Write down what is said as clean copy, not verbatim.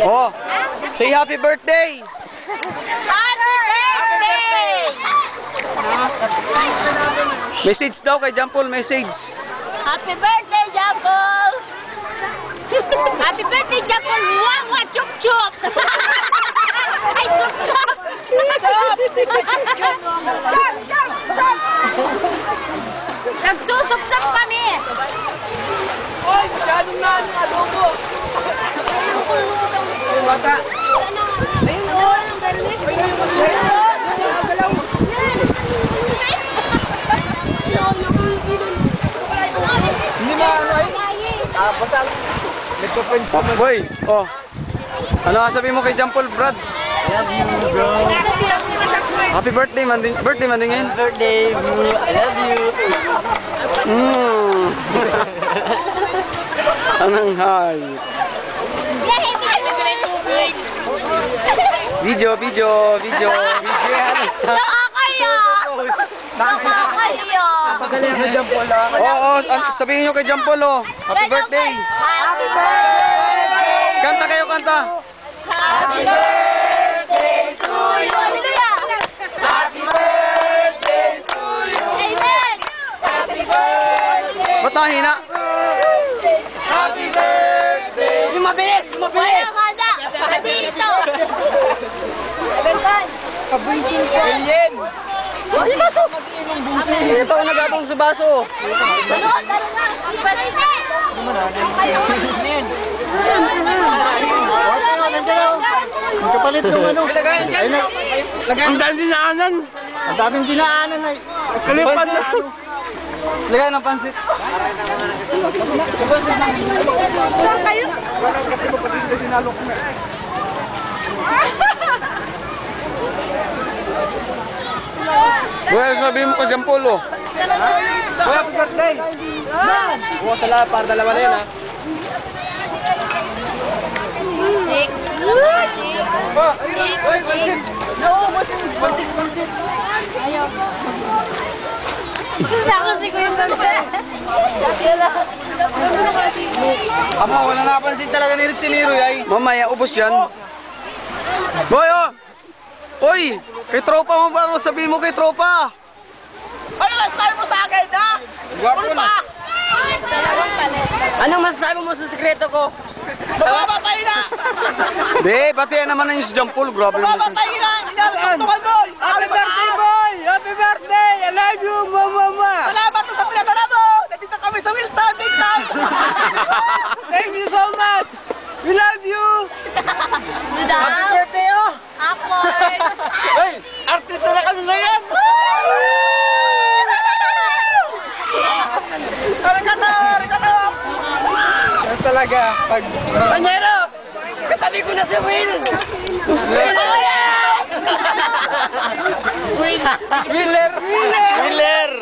Oh, say happy birthday! Happy birthday! Message daw kay Jampol, message. Happy birthday, Jampol! Happy birthday, Jampol! Wawa, chup chup! Ay, chup chup! Nagsusupsap kami! Oy, masyadong na ang adobo. Ay, bata. Ayun, oh. Galaw. Hindi ba ano ay? Basta. Nagpa-friends naman. Boy, oh. Ano sabihin mo kay Jampol, Brad? I love you, bro. Happy birthday, man din ngayon. Birthday, bro. I love you. Anong hi? Video. Nakakaya! Nakakaya! Pagaling ka dyan po lang. Oo, sabihin nyo kay Jampol, oh. Happy birthday! Happy birthday! Kanta kayo, kanta! Happy birthday to you! Hallelujah! Happy birthday to you! Amen! Happy birthday! Ba't nahina? Happy birthday! Yung mabilis! Wala ka na! Dito! Kabunsin ko. Alien! Ay, baso! Ito ang nagatong sa baso. Ano? Tara na! Ibalite! Ang kapalit ng ano. Ang daming dinaanan. Ang daming dinaanan ay. Kalipan na. Lagay ng pansit. Kayo? Well, sabihin mo kay Jampol, oh. Boy, happy birthday! Oo, sala, para dalawa na yun, ha? Chicks! Oh, Chicks! naubos yung pansit. Ayaw. Sasako si Kuya Sante. Amo, wala napansin talaga ni Siniro, ay. Mamaya, ubos yan. Boy, oh! Uy! Kay tropa mo ba? Ano sabihin mo kay tropa? Ano masasabi mo sa akin, ha? Gwapo na. Anong masasabi mo sa sekreto ko? Mababapay na! Di, pati yan naman yung si Jampol. Grabe naman. Mababapay na! Inabot boy! Happy birthday, boy! Happy birthday! I love you, mama! Salamat sa pinadala mo! Nandito kami sa Wilton, big time! Thank you so much! We love you! Happy birthday, oh! Awkward! Hey! Artista na kami ngayon! Arigato! Ano talaga? Pag... Panyero! Katabi ko na si Will! Willer!